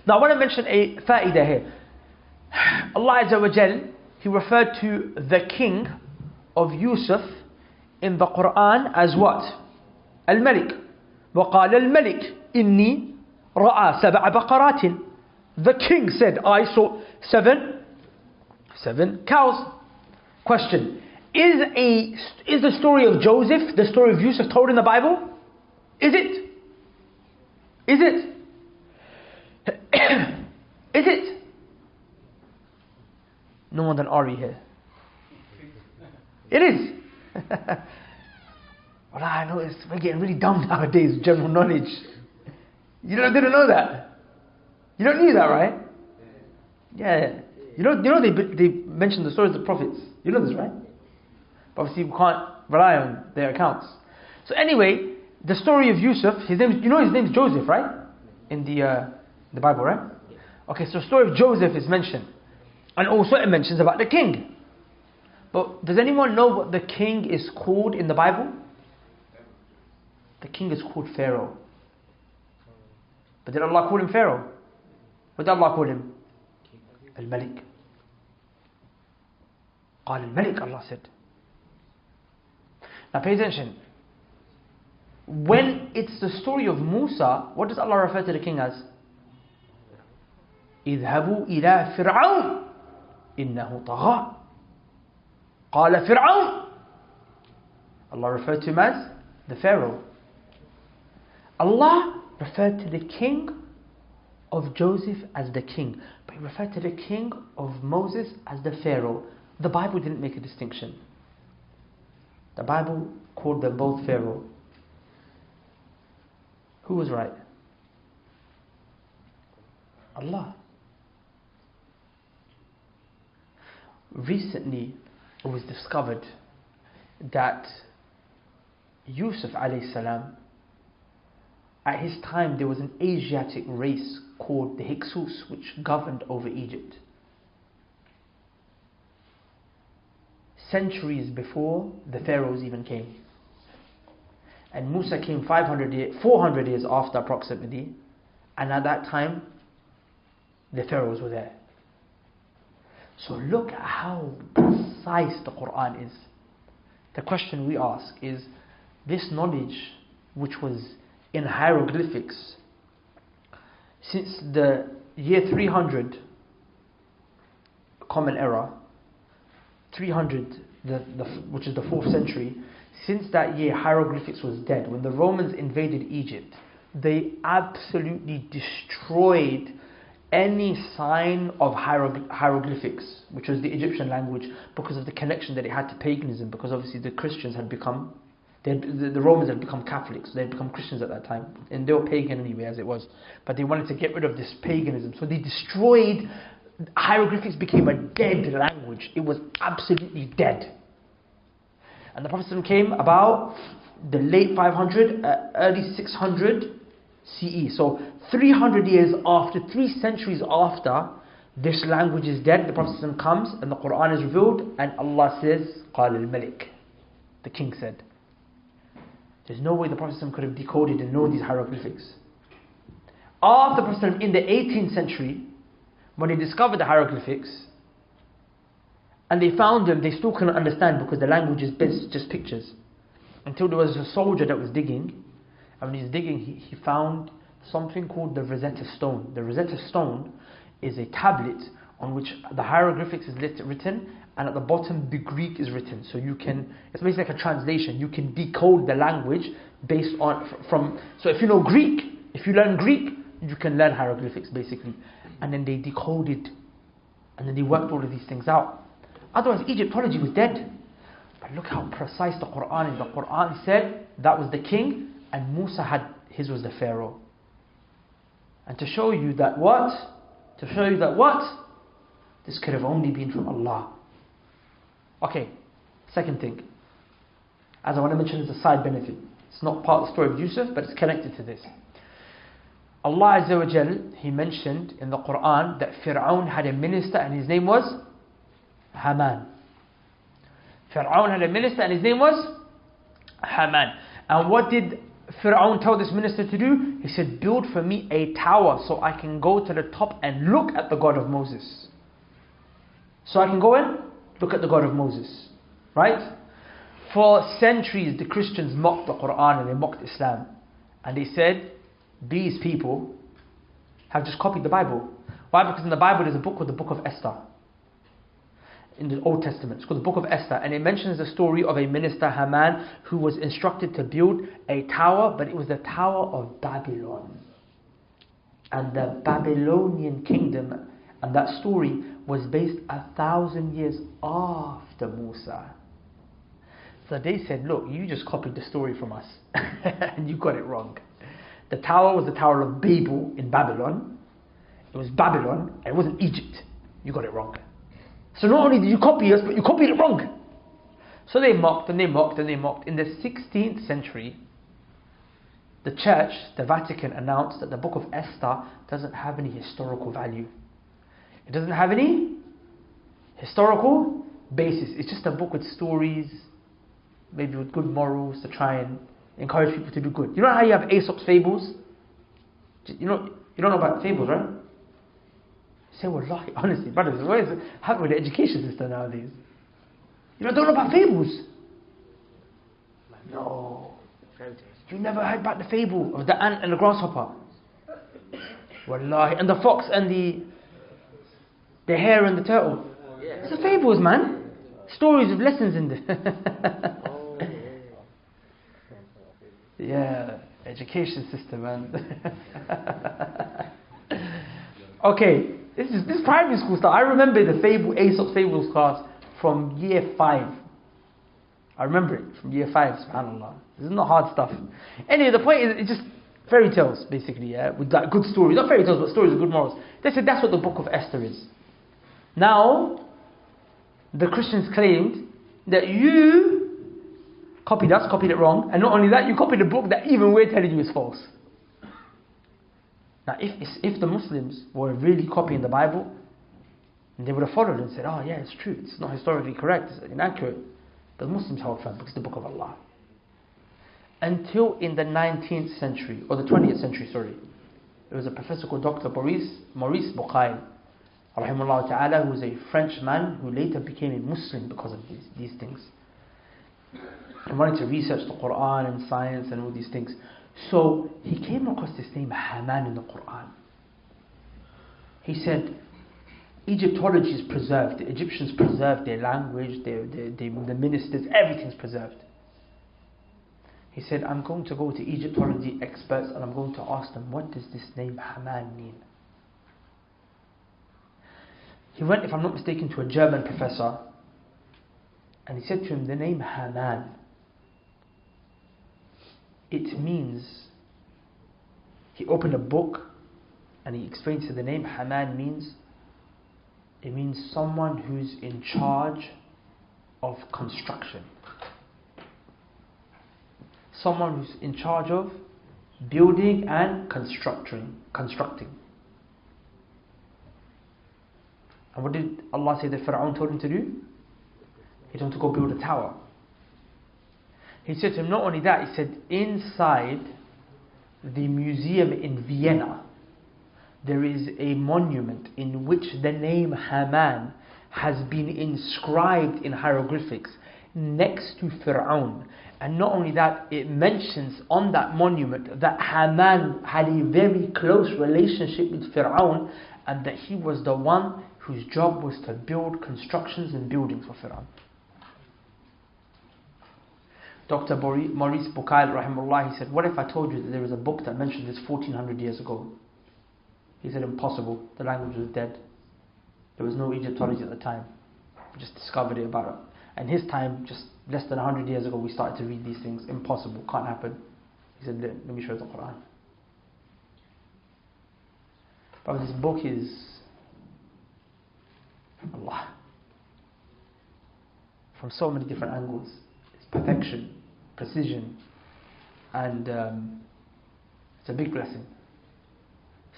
Now I want to mention a fa'idah here. Allah Azza wa Jal, He referred to the king of Yusuf in the Qur'an as what? Al-Malik. وَقَالَ الْمَلِكِ إِنِّي رَأَى سَبْعَ بَقَرَاتٍ. The king said, I saw seven cows. Question: Is the story of Joseph, the story of Yusuf, told in the Bible? Is it? Is it? Is it? No more than Ari here. It is. Well, I know we're getting really dumb nowadays with general knowledge. You didn't know that. You don't knew that, right? Yeah. You know they mentioned the stories of the prophets. You know this, right? But obviously we can't rely on their accounts. So anyway, the story of Yusuf, his name is Joseph, right? In the Bible, right? Okay, so the story of Joseph is mentioned. And also it mentions about the king. But does anyone know what the king is called in the Bible? The king is called Pharaoh. But did Allah call him Pharaoh? What did Allah call him? Al-Malik. قال الملك, Allah said. Now pay attention. When it's the story of Musa, what does Allah refer to the king as? اذهبوا إلى فرعون إنه طغى. قال فرعون. Allah referred to him as the Pharaoh. Allah referred to the king of Joseph as the king, but He referred to the king of Moses as the Pharaoh. The Bible didn't make a distinction. The Bible called them both Pharaoh. Who was right? Allah. Recently it was discovered that Yusuf alayhi salam, at his time there was an Asiatic race called the Hyksos which governed over Egypt. Centuries before the pharaohs even came. And Musa came 400 years after approximately, and at that time the pharaohs were there. So look at how precise the Qur'an is. The question we ask is, this knowledge which was in hieroglyphics since the year 300 Common Era, 300 which is the 4th century, since that year hieroglyphics was dead. When the Romans invaded Egypt, they absolutely destroyed any sign of hieroglyphics, which was the Egyptian language, because of the connection that it had to paganism, because obviously the Christians had become, the Romans had become Catholics, they had become Christians at that time, and they were pagan anyway as it was, but they wanted to get rid of this paganism, so they destroyed. Hieroglyphics became a dead language. It was absolutely dead. And the Prophet came about the late 500, early 600 CE. So 300 years after, 3 centuries after this language is dead, the Prophet comes and the Qur'an is revealed, and Allah says, قال الملك. The king said. There's no way the Prophet could have decoded and known these hieroglyphics. After the Prophet in the 18th century, when they discovered the hieroglyphics and they found them, they still couldn't understand because the language is just pictures. Until there was a soldier that was digging, and when he was digging, he found something called the Rosetta Stone. The Rosetta Stone is a tablet on which the hieroglyphics is written, and at the bottom the Greek is written. So you can, it's basically like a translation. You can decode the language based on so if you know Greek, if you learn Greek, you can learn hieroglyphics basically. And then they decoded, and then they worked all of these things out. Otherwise Egyptology was dead. But look how precise the Qur'an is. The Qur'an said that was the king, and Musa his was the Pharaoh. And to show you that what? This could have only been from Allah. Okay, second thing. As I want to mention, it's a side benefit. It's not part of the story of Yusuf, but it's connected to this. Allah Azza wa Jal, He mentioned in the Qur'an that Pharaoh had a minister and his name was Haman. Pharaoh had a minister and his name was Haman. And what did Pharaoh told this minister to do? He said, build for me a tower so I can go to the top and look at the God of Moses. So I can go and look at the God of Moses. Right? For centuries the Christians mocked the Qur'an and they mocked Islam. And they said, these people have just copied the Bible. Why? Because in the Bible there's a book called the Book of Esther. In the Old Testament. It's called the Book of Esther. And it mentions the story of a minister, Haman, who was instructed to build a tower, but it was the Tower of Babylon. And the Babylonian kingdom, and that story was based 1,000 years after Musa. So they said, look, you just copied the story from us. And you got it wrong. The tower was the Tower of Babel in Babylon. It was Babylon, and it wasn't Egypt. You got it wrong. So not only did you copy us, but you copied it wrong. So they mocked and they mocked and they mocked. In the 16th century, the church, the Vatican, announced that the Book of Esther doesn't have any historical value. It doesn't have any historical basis. It's just a book with stories, maybe with good morals to try and encourage people to do good. You know how you have Aesop's fables? You don't know about fables, right? Say, wallahi, honestly, brothers, what is happening with the education system nowadays? You don't know about fables? No. You never heard about the fable of the ant and the grasshopper? Wallahi, and the fox and the hare and the turtle. It's the fables, man. Stories with lessons in there. Yeah, education system, man. Okay. This is primary school stuff. I remember the Aesop's Fables class from year 5. I remember it from year 5, subhanAllah. This is not hard stuff. Anyway, the point is, it's just fairy tales, basically, yeah? With that good stories. Not fairy tales, but stories with good morals. They said that's what the Book of Esther is. Now, the Christians claimed that you copied us, copied it wrong, and not only that, you copied a book that even we're telling you is false. Now, if the Muslims were really copying the Bible, they would have followed and said, oh yeah, it's true, it's not historically correct, it's inaccurate. But the Muslims held firm because it's the Book of Allah. Until in the 19th century, or the 20th century, sorry, there was a professor called Dr. Maurice Bucaille, rahimahullah ta'ala, who was a French man who later became a Muslim because of these things. He wanted to research the Qur'an and science and all these things. So he came across this name Haman in the Qur'an. He said, Egyptology is preserved. The Egyptians preserved their language, the ministers, everything's preserved. He said, I'm going to go to Egyptology experts and I'm going to ask them, what does this name Haman mean? He went, if I'm not mistaken, to a German professor, and he said to him, the name Haman, it means, he opened a book and he explained to the name Haman means, it means someone who's in charge of construction. Someone who's in charge of building and constructing. And what did Allah say that Pharaoh told him to do? He told him to go build a tower. He said to him, not only that, he said, inside the museum in Vienna, there is a monument in which the name Haman has been inscribed in hieroglyphics next to Pharaoh. And not only that, it mentions on that monument that Haman had a very close relationship with Pharaoh, and that he was the one whose job was to build constructions and buildings for Pharaoh. Dr. Maurice Bucaille, rahimahullah, he said, what if I told you that there was a book that mentioned this 1400 years ago? He said, impossible. The language was dead. There was no Egyptology at the time. We just discovered it about it. And his time, just less than 100 years ago, we started to read these things. Impossible. Can't happen. He said, let me show you the Qur'an. But this book is Allah. From so many different angles. It's perfection, precision, and it's a big blessing.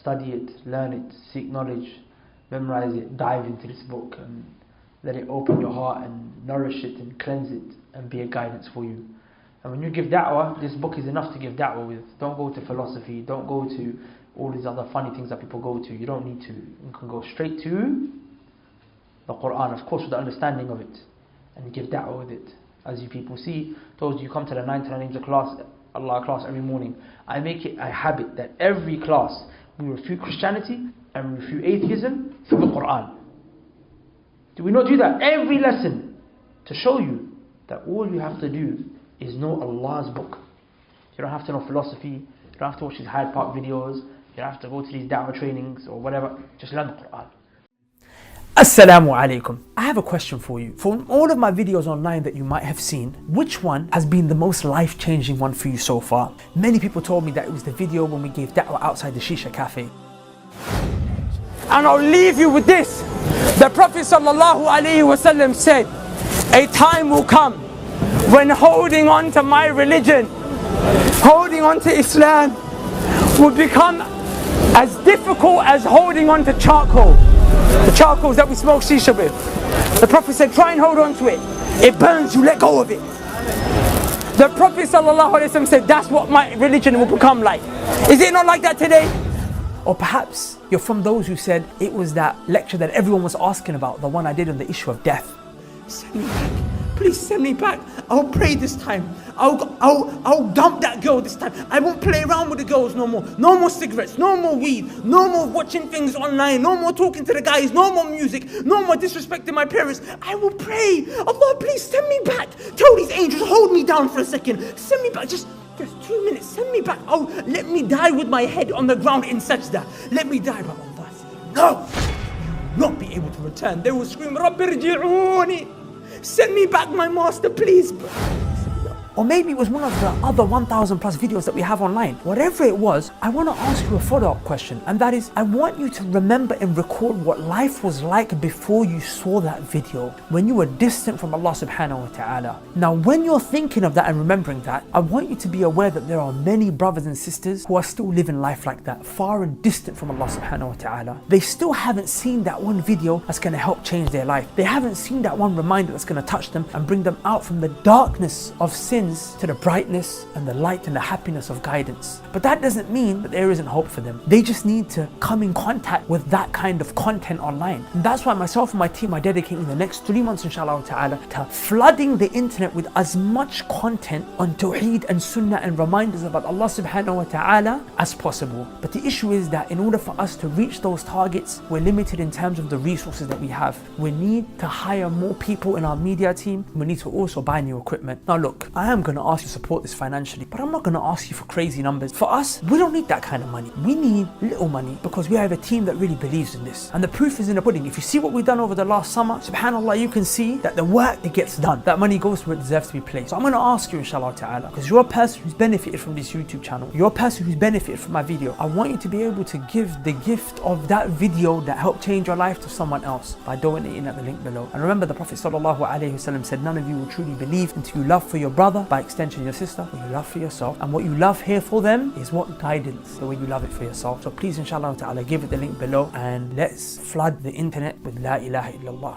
Study it, learn it, seek knowledge, memorize it, dive into this book and let it open your heart and nourish it and cleanse it and be a guidance for you. And when you give da'wah, this book is enough to give da'wah with. Don't go to philosophy, don't go to all these other funny things that people go to. You don't need to. You can go straight to the Qur'an, of course with the understanding of it, and give da'wah with it. As you people see, those you come to the 99 names of class, Allah class every morning. I make it a habit that every class we refute Christianity and we refute atheism through the Qur'an. Do we not do that every lesson to show you that all you have to do is know Allah's book? You don't have to know philosophy, you don't have to watch these Hyde Park videos, you don't have to go to these da'wah trainings or whatever. Just learn the Qur'an. Assalamu alaikum. I have a question for you. From all of my videos online that you might have seen, which one has been the most life-changing one for you so far? Many people told me that it was the video when we gave da'wah outside the Shisha Cafe. And I'll leave you with this. The Prophet ﷺ said, a time will come when holding on to my religion, holding on to Islam, will become as difficult as holding on to charcoal. The charcoals that we smoke shisha with. The Prophet said, try and hold on to it. It burns you, let go of it. The Prophet ﷺ said, that's what my religion will become like. Is it not like that today? Or perhaps you're from those who said it was that lecture that everyone was asking about, the one I did on the issue of death. Send me back. Please send me back. I'll pray this time. I'll dump that girl this time. I won't play around with the girls no more. No more cigarettes, no more weed, no more watching things online, no more talking to the guys, no more music, no more disrespecting my parents. I will pray. Allah, please send me back. Tell these angels, hold me down for a second. Send me back. Just 2 minutes. Send me back. Oh, let me die with my head on the ground in sajda. Let me die. But Allah said, no. You will not be able to return. They will scream, Rabbi rji'uni. Send me back my master, please. Or maybe it was one of the other 1,000 plus videos that we have online. Whatever it was, I want to ask you a follow-up question. And that is, I want you to remember and recall what life was like before you saw that video, when you were distant from Allah subhanahu wa ta'ala. Now, when you're thinking of that and remembering that, I want you to be aware that there are many brothers and sisters who are still living life like that, far and distant from Allah subhanahu wa ta'ala. They still haven't seen that one video that's going to help change their life. They haven't seen that one reminder that's going to touch them and bring them out from the darkness of sin to the brightness and the light and the happiness of guidance. But that doesn't mean that there isn't hope for them. They just need to come in contact with that kind of content online. And that's why myself and my team are dedicating the next 3 months inshallah ta'ala to flooding the internet with as much content on Tawheed and Sunnah and reminders about Allah subhanahu wa ta'ala as possible. But the issue is that in order for us to reach those targets, we're limited in terms of the resources that we have. We need to hire more people in our media team. We need to also buy new equipment. Now look, I am going to ask you to support this financially, but I'm not going to ask you for crazy numbers. For us, we don't need that kind of money. We need little money because we have a team that really believes in this. And the proof is in the pudding. If you see what we've done over the last summer, subhanAllah, you can see that the work that gets done, that money goes where it deserves to be placed. So I'm going to ask you inshallah ta'ala, because you're a person who's benefited from this YouTube channel, you're a person who's benefited from my video. I want you to be able to give the gift of that video that helped change your life to someone else by donating at the link below. And remember, the Prophet ﷺ said, none of you will truly believe until you love for your brother, by extension your sister, what you love for yourself, and what you love here for them is what guidance, the way you love it for yourself. So please inshallah ta'ala give it the link below and let's flood the internet with La ilaha illallah.